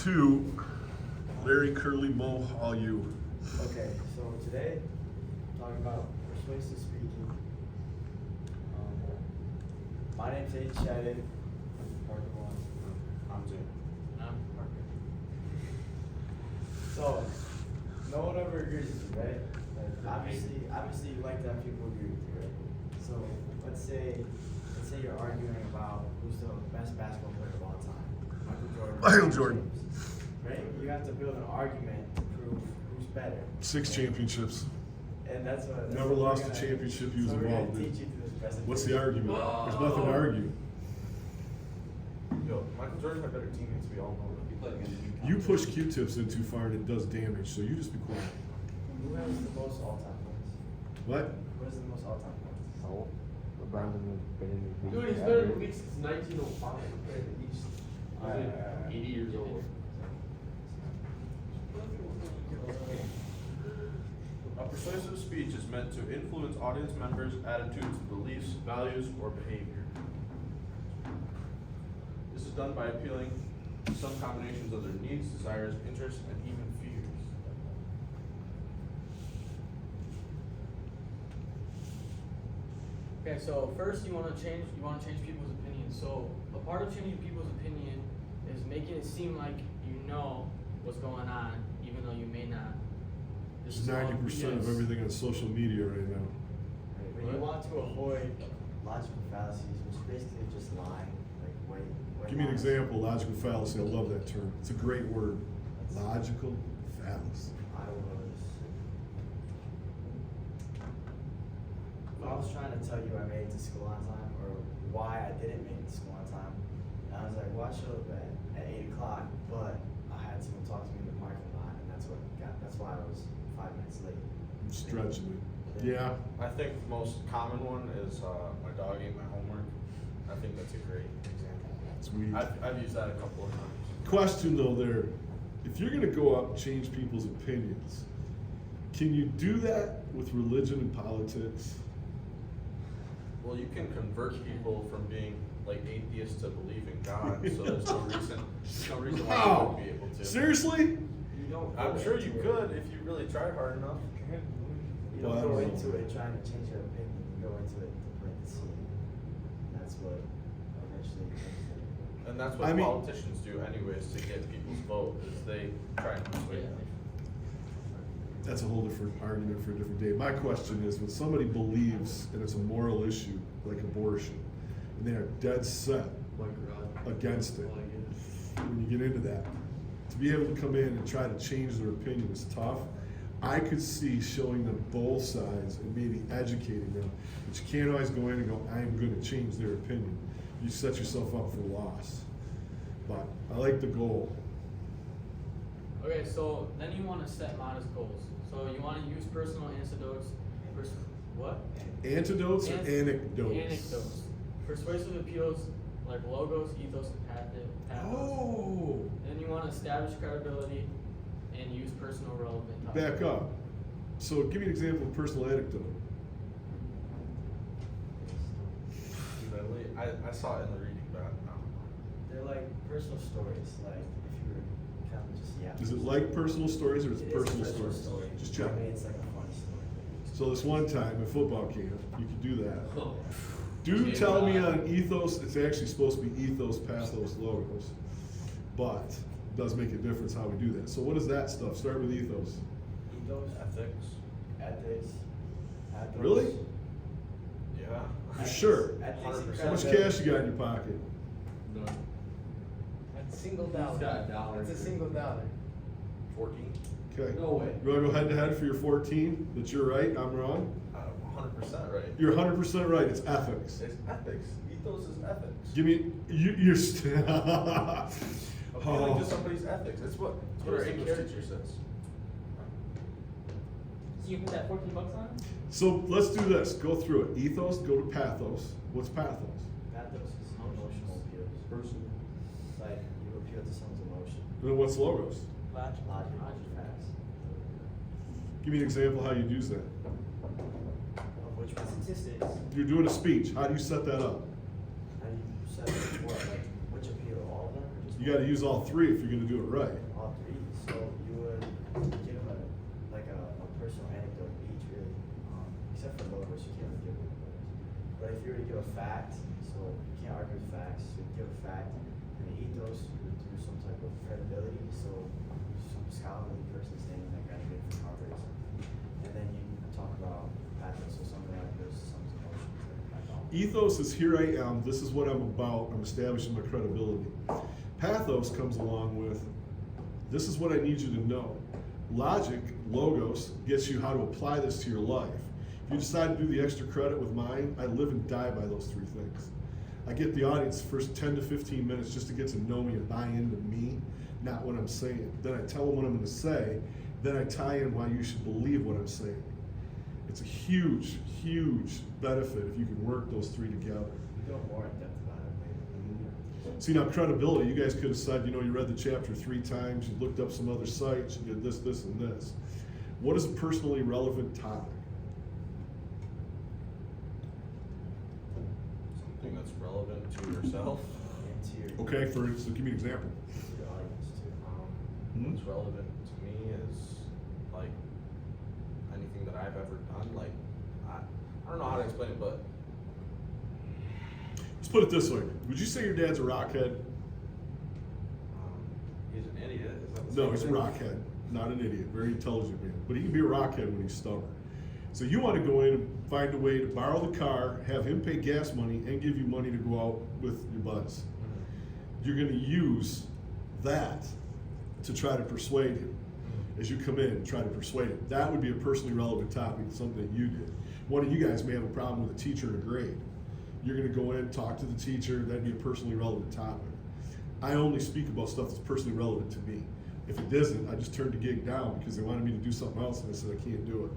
2. Larry, Curly, Mo, all you. Okay, so today, talking about persuasive speaking. My name's Aiden Shadid. I'm Parker One. I'm Jim. I'm Parker. So, no one ever agrees with you, right? Like, obviously you like to have people agree with you, right? So, let's say you're arguing about who's the best basketball player of all time. Michael Jordan. Michael Jordan. Right? You have to build an argument to prove who's better. 6 championships. And that's what. Never lost a championship he was so involved we're gonna in. teach you through this presentation. What's the argument? There's nothing to argue. Yo, Michael Jordan had better teammates, we all know that. He played against UConn. You push Q-tips in too far and it does damage, so you just be quiet. Who has the most all-time points? What? Who has the most all-time points? So, LeBron's been in the league. Dude, he's been in the league since 1905. He's Alright. 80 years old. A persuasive speech is meant to influence audience members' attitudes, beliefs, values, or behavior. This is done by appealing to some combinations of their needs, desires, interests, and even fears. Okay, so first you want to change people's opinions. So a part of changing people's opinion is making it seem like you know what's going on, even though you may not. This It's is all 90% of BS. everything on social media right now. When you want to avoid logical fallacies, which is basically just lying, like way Give me an lies. example, logical fallacy. I love that term. It's a great word. Logical fallacy. I was trying to tell you I made it to school on time, or why I didn't make it to school on time. And I was like, well, I showed up at 8 o'clock, but I had someone talk to me in the parking lot, and that's why I was 5 minutes late. I'm stretching it. Yeah. I think the most common one is my dog ate my homework. I think that's a great example. Sweet. I've used that a couple of times. Question though there, if you're gonna go out and change people's opinions, can you do that with religion and politics? Well, you can convert people from being like atheists to believe in God, so there's no reason why you Wow. wouldn't be able to. Seriously? You don't. I'm go sure you into it- could if you really tried hard enough. You Well, I don't go don't into know. it trying to change your opinion. You go into it to plant the seed. And that's what eventually changes it. And that's what I mean- politicians do anyways to get people's vote, is they try and persuade them. That's a whole different argument for a different day. My question is, when somebody believes and it's a moral issue, like abortion, and they are dead set against it, when you get into that, to be able to come in and try to change their opinion is tough. I could see showing them both sides and maybe educating them, but you can't always go in and go, I'm gonna change their opinion. You set yourself up for loss. But I like the goal. Okay, so then you want to set modest goals. So you want to use personal anecdotes. What? Antidotes or An- anecdotes? Anecdotes. Persuasive appeals like logos, ethos, and pathos. Oh, Then you want to establish credibility and use personal relevant topics. back up. So give me an example of personal anecdote. I saw it in the reading, but They're like personal stories, like if you were kind of just Is it like personal stories or it's It is a personal personal stories? story. Just check. I mean, it's like a funny story. So this one time at football camp, you could do that. Oh. Do Yeah. tell me on ethos, it's actually supposed to be ethos, pathos, logos. But it does make a difference how we do that. So what is that stuff? Start with ethos. Ethos, ethics. ethics, pathos. Really? Yeah. For sure. Ethics, 100%. How much credibility. cash you got in your pocket? That's single He's dollar. got a dollar. It's a single dollar. 14. Okay. No way. You wanna go head to head for your 14? That you're right, I'm wrong? 100% right. You're 100% right, it's ethics. It's ethics. Ethos is ethics. Give me, you're Appealing to somebody's ethics. That's what our Here's the English character. teacher says. So you put that $14 on it? So let's do this. Go through it. Ethos, go to pathos. What's pathos? Pathos is emotional appeals. Personal. Like you appeal to someone's emotion. And then what's logos? Logic, facts. Give me an example how you'd use that. Of which one? Statistics. You're doing a speech. How do you set that up? How do you set it what? Like which appeal? All of them? Or just You gotta use all three if you're gonna do it right. All three, so you would give them a personal anecdote each, really. Except for logos, you can't really give them logos. But if you were to give a fact, so you can't argue with facts, so you give a fact, and the ethos, you would do some type of credibility, so some scholarly person saying that graduated from Harvard or something. And then you talk about pathos, so something like this, some emotions like that. Ethos is here I am, this is what I'm about, I'm establishing my credibility. Pathos comes along with, this is what I need you to know. Logic, logos, gets you how to apply this to your life. If you decide to do the extra credit with mine, I live and die by those three things. I get the audience first 10 to 15 minutes just to get to know me and buy into me, not what I'm saying. Then I tell them what I'm gonna say, then I tie in why you should believe what I'm saying. It's a huge, huge benefit if you can work those three together. We go more in depth about it later. See, now credibility, you guys could have said, you read the chapter 3 times, you looked up some other sites, you did this, this, and this. What is a personally relevant topic? Something that's relevant to yourself. And to your, Okay, for instance, give me an example. to your audience too. What's relevant to me is like anything that I've ever done. Like I don't know how to explain it, but Let's put it this way. Would you say your dad's a rockhead? he's an idiot. Is that the No, same he's a thing? rockhead, not an idiot, very intelligent man. But he can be a rockhead when he's stubborn. So you want to go in and find a way to borrow the car, have him pay gas money, and give you money to go out with your buds. You're going to use that to try to persuade him. As you come in and try to persuade him. That would be a personally relevant topic, something that you did. One of you guys may have a problem with a teacher in a grade. You're going to go in, talk to the teacher, that'd be a personally relevant topic. I only speak about stuff that's personally relevant to me. If it isn't, I just turned the gig down because they wanted me to do something else and I said I can't do it.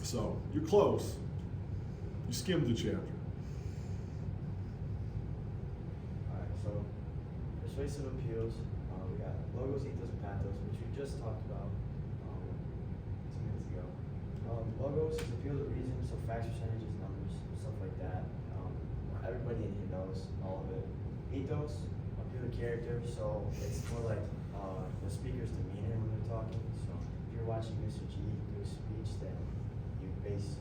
So, you're close. You skimmed the chapter. Alright, so persuasive appeals, we got logos, ethos, and pathos, which we just talked about 2 minutes ago. Logos is appeal to reason, so facts, percentages, numbers, stuff like that. Everybody in here knows all of it. Ethos, appeal to character, so it's more like the speaker's demeanor when they're talking. So if you're watching Mr. G do a speech, then you base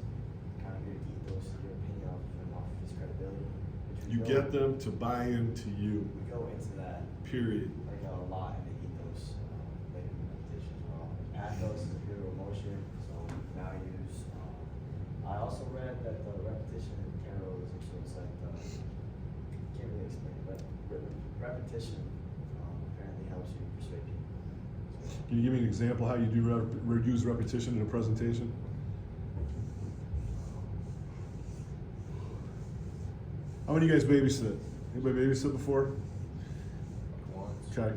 kind of your ethos, your opinion off of him, off of his credibility. which we You go- get them to buy into you, We go into that period. like a lot in the ethos, later in the repetition as well. Pathos is a pure emotion, so values. I also read that the repetition in parallelism, so it's like can't really explain it, but repetition apparently helps you persuade people. So, Can you give me an example how you do use repetition in a presentation? How many of you guys babysit? Anybody babysit before? Once. Okay.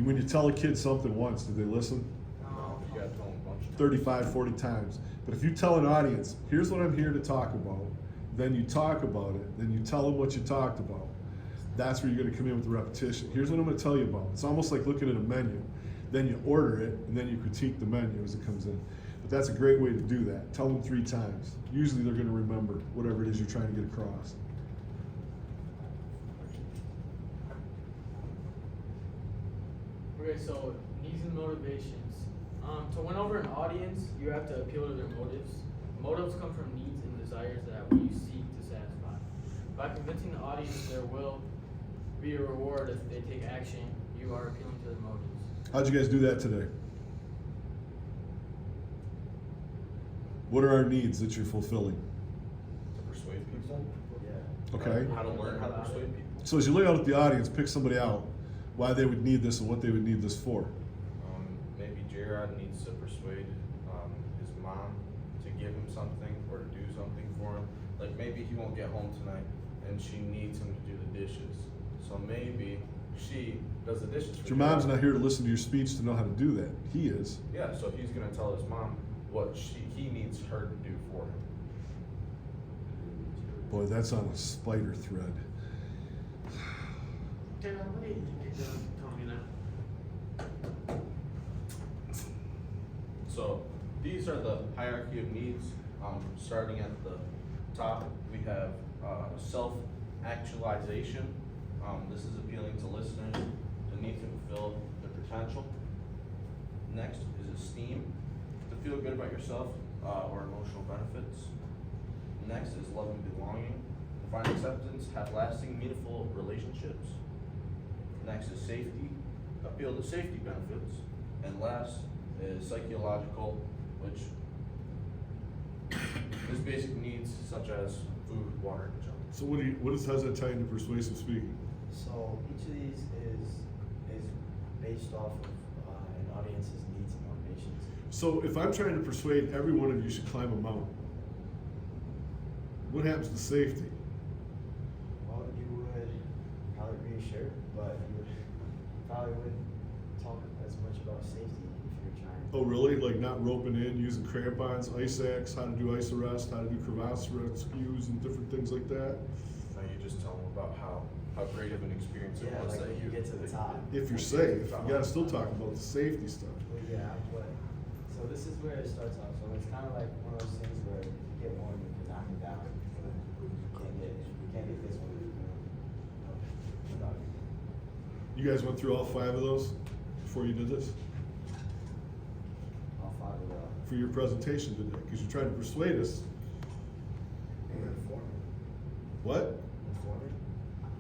When you tell a kid something once, do they listen? No, you gotta tell them a bunch of times. 35, 40 times. But if you tell an audience, here's what I'm here to talk about, then you talk about it, then you tell them what you talked about, that's where you're gonna come in with the repetition. Here's what I'm gonna tell you about. It's almost like looking at a menu. Then you order it, and then you critique the menu as it comes in. But that's a great way to do that. Tell them 3 times. Usually they're gonna remember whatever it is you're trying to get across. Okay, so needs and motivations. To win over an audience, you have to appeal to their motives. Motives come from needs and desires that you seek to satisfy. By convincing the audience there will be a reward if they take action, you are appealing to their motives. How'd you guys do that today? What are our needs that you're fulfilling? To persuade people. yeah. Okay. How to learn how to persuade people. So as you lay out at the audience, pick somebody out, why they would need this and what they would need this for. Maybe Jared needs to persuade his mom to give him something or to do something for him. Like maybe he won't get home tonight and she needs him to do the dishes. So maybe she does the dishes for But your mom's Jared. not here to listen to your speech to know how to do that. He is. Yeah, so he's gonna tell his mom what he needs her to do for him. Boy, that's on a spider thread. Taylor, what do you tell me now? So these are the hierarchy of needs. Starting at the top, we have self-actualization. This is appealing to listeners to need to fulfill their potential. Next is esteem, to feel good about yourself, or emotional benefits. Next is love and belonging, to find acceptance, have lasting, meaningful relationships. Next is safety, appeal to safety benefits. And last is psychological, which is basic needs such as food, water, and shelter. So how's that tie into persuasive speaking? So each of these is based off of an audience's needs and motivations. So if I'm trying to persuade every one of you should climb a mountain, what happens to safety? Well, you would probably reassure, but you probably wouldn't talk as much about safety if you're trying. Oh, really? Like not roping in, using crampons, ice axe, how to do ice arrest, how to do crevasse rescues, and different things like that? Now you just tell them about how great of an experience it Yeah, was like that when you get to the top. If you're safe, you gotta still talk about the safety stuff. Well, yeah, but, so this is where it starts off, so it's kind of like one of those things where if you get one, you can knock it down, but you can't get this one, You guys went through all 5 of those before you did this? I'll follow it up. For your presentation today, because you're trying to persuade us. We're informing. What? Informing?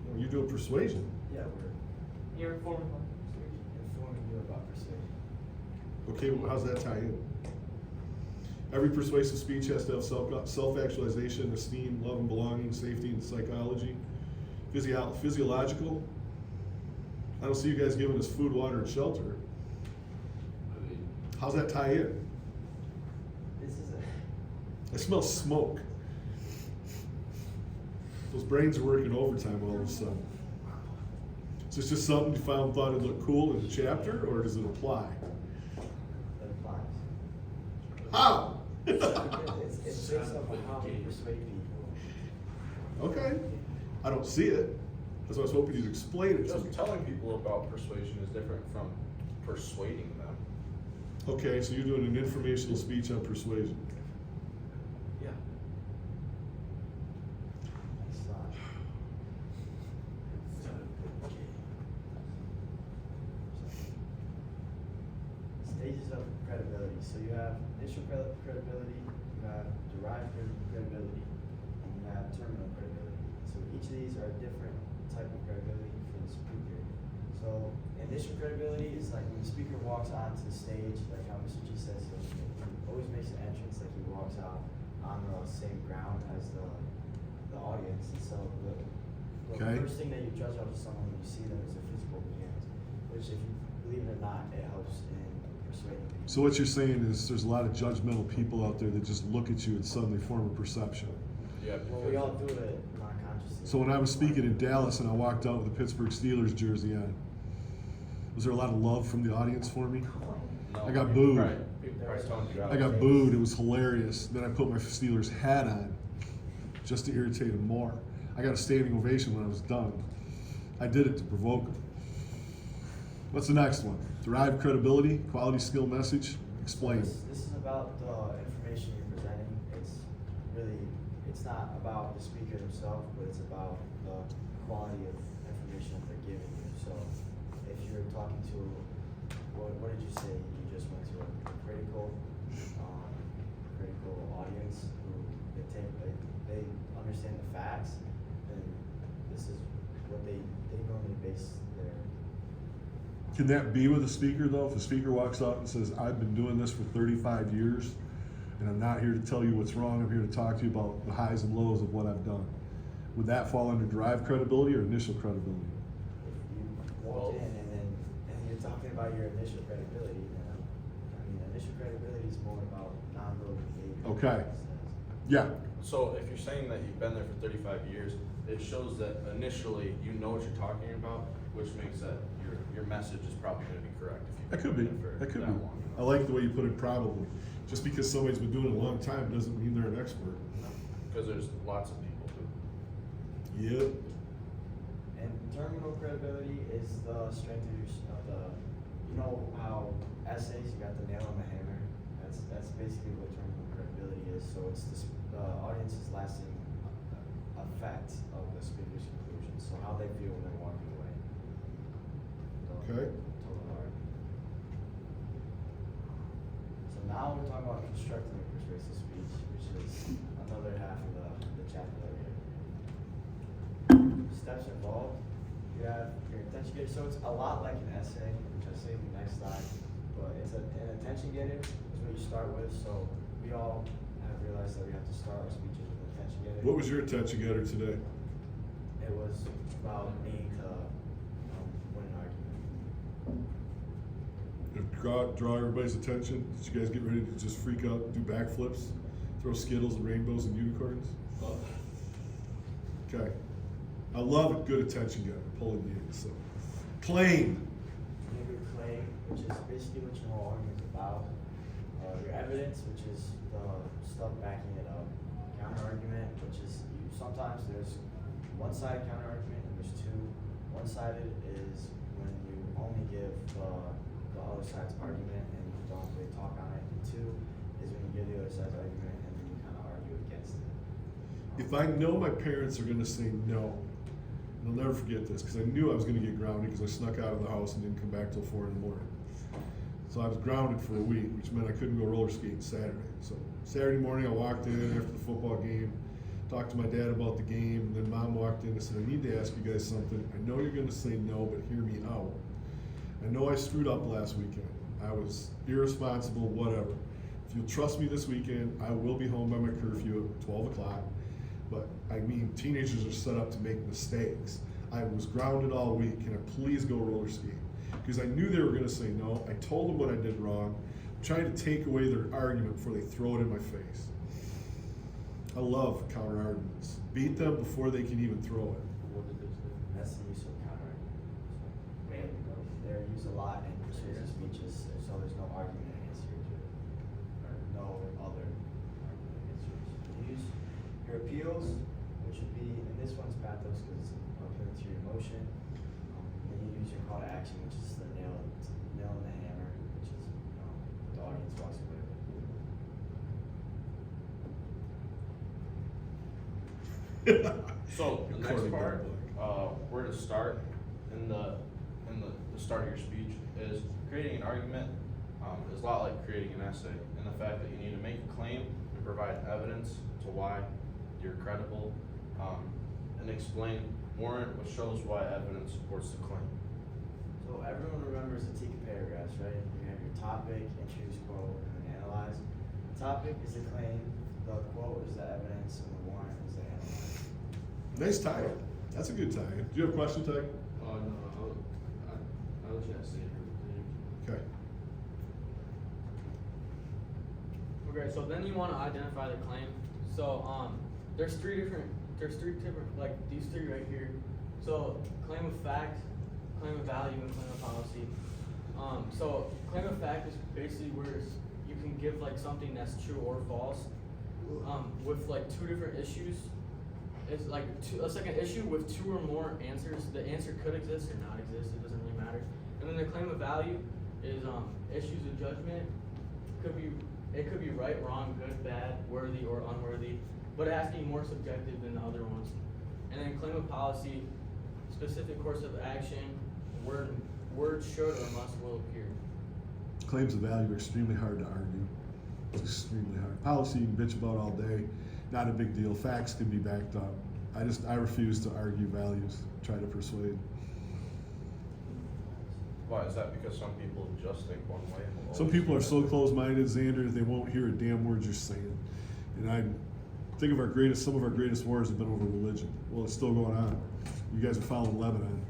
Well, you're doing persuasion. Yeah, we're You're informed. informing you about persuasion. Okay, well, how's that tie in? Every persuasive speech has to have self-actualization, esteem, love and belonging, safety and psychology. Physiological. I don't see you guys giving us food, water, and shelter. How's that tie in? This is a, I smell smoke. Those brains are working overtime all of a sudden. Is this just something you thought it looked cool in the chapter, or does it apply? it applies. How? It's based off of how we persuade people. Okay, I don't see it. That's why I was hoping you'd explain it to me. Just telling people about persuasion is different from persuading them. Okay, so you're doing an informational speech on persuasion. Yeah. It's not. Stages of credibility. So you have initial credibility, you have derived credibility, and you have terminal credibility. So each of these are a different type of credibility for the speaker. So initial credibility is like when the speaker walks onto the stage, like how Mr. G says, so he always makes an entrance like he walks out on the same ground as the audience. And so the Okay. first thing that you judge off of someone when you see them is their physical appearance, which if you believe it or not, it helps in persuading people. So what you're saying is there's a lot of judgmental people out there that just look at you and suddenly form a perception. Yeah. Well, we all do it non-consciously. So when I was speaking in Dallas and I walked out with a Pittsburgh Steelers jersey on, was there a lot of love from the audience for me? No, I got people booed. probably toned you out. I got booed. It was hilarious. Then I put my Steelers hat on just to irritate them more. I got a standing ovation when I was done. I did it to provoke them. What's the next one? Derived credibility, quality, skill, message. Explain. This is about the information you're presenting. It's not about the speaker himself, but it's about the quality of information that they're giving you. So if you're talking to, what did you say? You just went to a critical audience who they understand the facts, then this is what they normally base their. Can that be with a speaker though? If a speaker walks out and says, I've been doing this for 35 years and I'm not here to tell you what's wrong, I'm here to talk to you about the highs and lows of what I've done. Would that fall under derived credibility or initial credibility? If you walked in and you're talking about your initial credibility, then initial credibility is more about non-verbal behavior. Okay. Yeah. So if you're saying that you've been there for 35 years, it shows that initially you know what you're talking about, which makes that your message is probably going to be correct. If That you've could be. been there for That could that be. long. I like the way you put it probably. Just because somebody's been doing it a long time doesn't mean they're an expert. Because there's lots of people who. Yep. And terminal credibility is the strength of the, you know how essays, you got the nail on the hammer. That's basically what terminal credibility is. So it's the audience's lasting effect of the speaker's conclusion, so how they feel when they're walking away. So, Okay. total argument. So now we're talking about constructive and persuasive speech, which is another half of the chapter that we have. Steps involved, you have your attention getter, so it's a lot like an essay, which I say in the next slide, but it's an attention getter is what you start with, so we all have realized that we have to start our speeches with an attention getter. What was your attention getter today? It was about needing to win an argument. Draw everybody's attention. Did you guys get ready to just freak out, do backflips, throw Skittles and rainbows and unicorns? Okay. I love it. Good attention getter. Pulling you in. So, claim. You have your claim, which is basically what your whole argument is about. Your evidence, which is the stuff backing it up. Counter argument, which is sometimes there's one-sided counter argument and there's two. One-sided is when you only give the other side's argument and you don't really talk on it. And two is when you give the other side's argument and then you kind of argue against it. If I know my parents are going to say no, and I'll never forget this because I knew I was going to get grounded because I snuck out of the house and didn't come back till 4 in the morning. So I was grounded for a week, which meant I couldn't go roller skating Saturday. So Saturday morning I walked in after the football game, talked to my dad about the game, and then Mom walked in and said, I need to ask you guys something. I know you're going to say no, but hear me out. I know I screwed up last weekend. I was irresponsible, whatever. If you'll trust me this weekend, I will be home by my curfew at 12 o'clock. But I mean, teenagers are set up to make mistakes. I was grounded all week. Can I please go roller skating? Because I knew they were going to say no. I told them what I did wrong. I'm trying to take away their argument before they throw it in my face. I love counter arguments. Beat them before they can even throw it. What did they say? That's the use of counter argument. They're used a lot in persuasive speeches, so there's no argument against yours, or no other argument against yours. You use your appeals, which would be, and this one's pathos because it's appealing to your emotion. Then you use your call to action, which is the nail in the hammer, which is what the audience walks away with. So the next According to part, Black. where to start in the start of your speech is creating an argument. Is a lot like creating an essay, and the fact that you need to make a claim and provide evidence to why you're credible, and explain warrant, which shows why evidence supports the claim. So everyone remembers the TICA paragraphs, right? You have your topic, introduce, quote, and then analyze. The topic is the claim, the quote is the evidence, and the warrant is the analyze. Nice tie. That's a good tie. Do you have a question, Ty? Oh, no, I was just saying everything. Okay. Okay, so then you want to identify the claim. So there's three different, like these three right here. So claim of fact, claim of value, and claim of policy. So claim of fact is basically where you can give like something that's true or false, with like two different issues. It's like it's like an issue with two or more answers. The answer could exist or not exist. It doesn't really matter. And then the claim of value is issues of judgment. It could be right, wrong, good, bad, worthy, or unworthy, but it has to be more subjective than the other ones. And then claim of policy, specific course of action, word should or must will appear. Claims of value are extremely hard to argue. It's extremely hard. Policy you can bitch about all day. Not a big deal. Facts can be backed up. I refuse to argue values, try to persuade. Why is that? Because some people just think one way. And will Some always people are do so that? close-minded, Xander, they won't hear a damn word you're saying. And I think of some of our greatest wars have been over religion. Well, it's still going on. You guys are following Lebanon.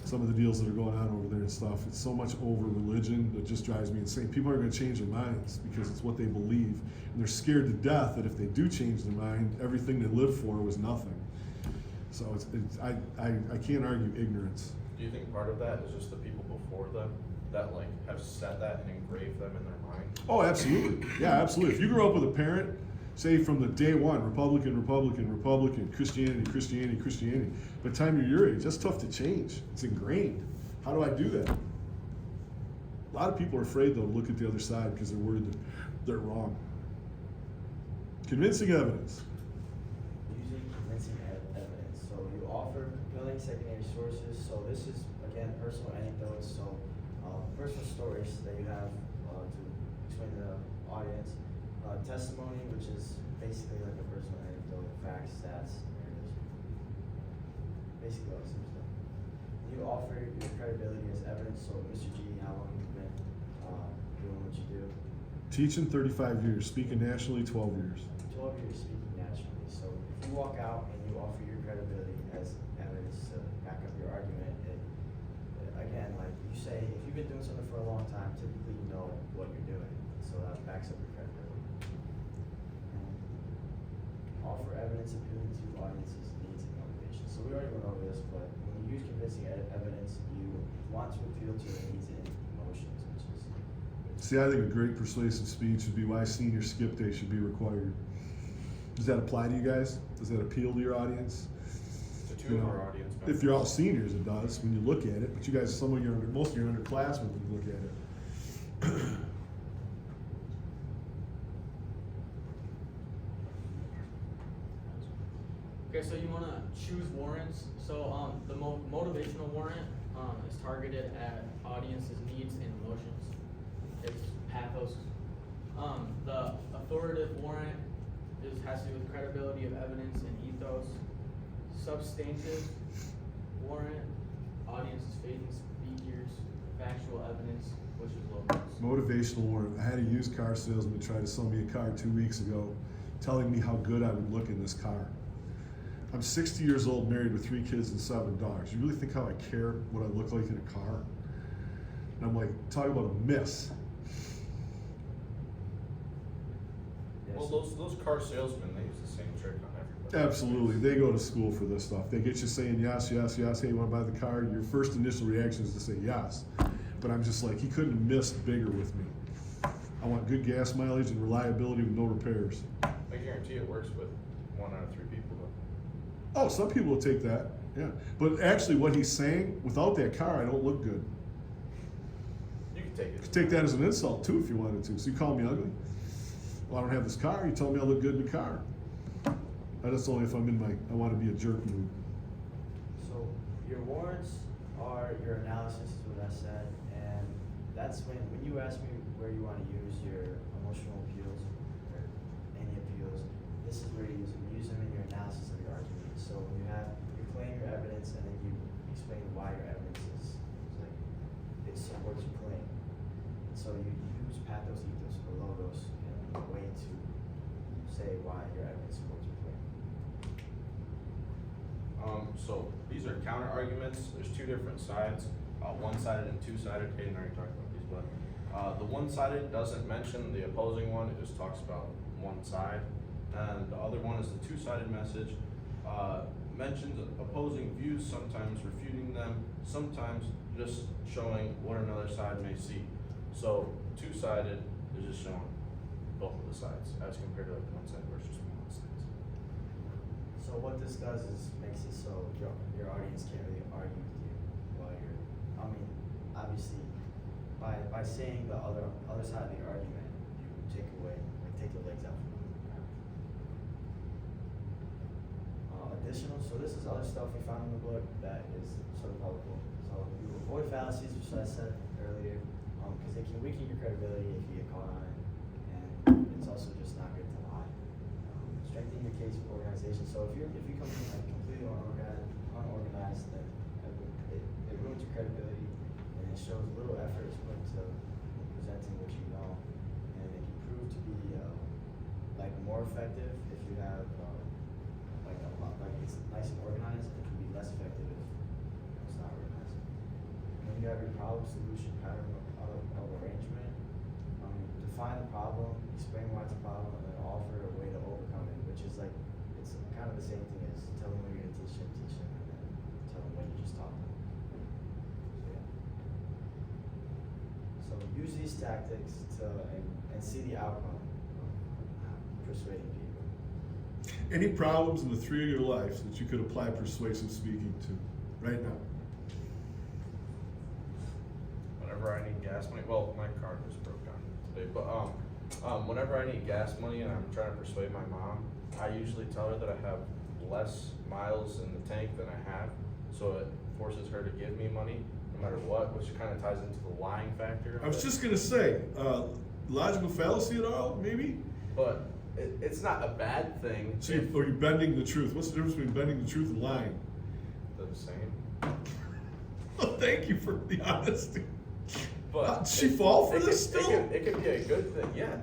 Some of the deals that are going on over there and stuff. It's so much over religion that just drives me insane. People aren't going to change their minds because it's what they believe. And they're scared to death that if they do change their mind, everything they lived for was nothing. So I can't argue ignorance. Do you think part of that is just the people before them that like have said that and engraved them in their mind? Oh, absolutely. Yeah, absolutely. If you grew up with a parent, say from the day one, Republican, Republican, Republican, Christianity, Christianity, Christianity, by the time you're your age, that's tough to change. It's ingrained. How do I do that? A lot of people are afraid, though, to look at the other side because they're worried that they're wrong. Convincing evidence. Using convincing citing secondary sources, so this is, again, personal anecdotes, so, personal stories that you have, to explain to the audience. Testimony, which is basically like a personal anecdote, facts, stats, narratives. Basically all the same stuff. You offer your credibility as evidence, so Mr. G, how long have you been, doing what you do? Teaching 35 years, speaking nationally 12 years. 12 years speaking naturally, so if you walk out and you offer your credibility as evidence to back up your argument, again, like you say, if you've been doing something for a long time, typically you know what you're doing, so that backs up your credibility. And offer evidence appealing to audiences' needs and motivations. So we already went over this, but when you use convincing evidence, you want to appeal to the needs and emotions, which is. See, I think a great persuasive speech would be why senior skip day should be required. Does that apply to you guys? Does that appeal to your audience? To two of our audience members. If you're all seniors, it does when you look at it. But you guys, most of your underclassmen when you look at it. Okay, so you wanna choose warrants. So, the motivational warrant, is targeted at audience's needs and emotions. It's pathos. The authoritative warrant has to do with credibility of evidence and ethos. Substantive warrant, audience's faith in speakers, factual evidence, which is logos. Motivational warrant. I had a used car salesman try to sell me a car 2 weeks ago, telling me how good I would look in this car. I'm 60 years old, married with 3 kids and 7 dogs. You really think how I care what I look like in a car? And I'm like, talk about a miss. Well, those car salesmen, they use the same trick on everybody. Absolutely. They go to school for this stuff. They get you saying yes, yes, yes. Hey, you want to buy the car? Your first initial reaction is to say yes. But I'm just like, he couldn't have missed bigger with me. I want good gas mileage and reliability with no repairs. I guarantee it works with 1 out of 3 people though. Oh, some people will take that. Yeah. But actually what he's saying, without that car, I don't look good. You can take it. You could take that as an insult too if you wanted to. So you call me ugly? Well, I don't have this car. You tell me I look good in the car. That's only if I'm in I want to be a jerk mood. So your warrants are your analysis, is what I said, and that's when you ask me where you want to use your emotional appeals or any appeals, this is where you use them. You use them in your analysis of your argument. So when you claim your evidence and then you explain why your evidence is like it supports your claim. So you use pathos, ethos, or logos in a way to say why your evidence supports your claim. So these are counter arguments. There's 2 different sides, one-sided and two-sided. Hayden already talked about these, but the one-sided doesn't mention the opposing one. It just talks about one side, and the other one is the two-sided message. Mentions opposing views, sometimes refuting them, sometimes just showing what another side may see. So two-sided is just showing both of the sides as compared to like one side versus one side. So what this does is makes it so your audience can't really argue with you while obviously by saying the other side of the argument, you take the legs out from them. Additional, so this is other stuff we found in the book that is sort of helpful. So you avoid fallacies, which I said earlier, because they can weaken your credibility if you get caught on it, and it's also just not good to lie. Strengthen your case for organization. So if you come in like completely unorganized, then it ruins your credibility, and it shows little effort is put into presenting what you know, and it can prove to be like more effective if you have like it's nice and organized. It can be less effective if it's not organized. When you have your problem solution pattern of arrangement, define the problem, explain why it's a problem, and then offer a way to overcome it, which is like, it's kind of the same thing as tell them what you're gonna teach them, and then tell them what you just taught them. So yeah. So use these tactics and see the outcome of persuading people. Any problems in the 3 of your lives that you could apply persuasive speaking to right now? Whenever I need gas money, well, my car just broke down today, but whenever I need gas money and I'm trying to persuade my mom, I usually tell her that I have less miles in the tank than I have, so it forces her to give me money no matter what, which kind of ties into the lying factor. I was just gonna say, logical fallacy at all, maybe? But it's not a bad thing. So if or you're bending the truth. What's the difference between bending the truth and lying? they're the same. Oh, thank you for the honesty. But Did she fall for it this can- still? It can be a good thing. Yeah,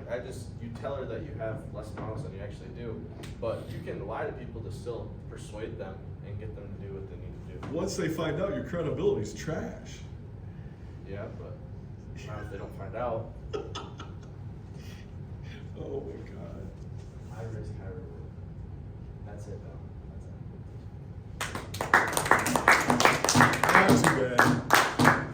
you tell her that you have less malice than you actually do, but you can lie to people to still persuade them and get them to do what they need to do. Once they find out, your credibility's trash. Yeah, but not if they don't find out. Oh my God. High risk, high reward. That's it though.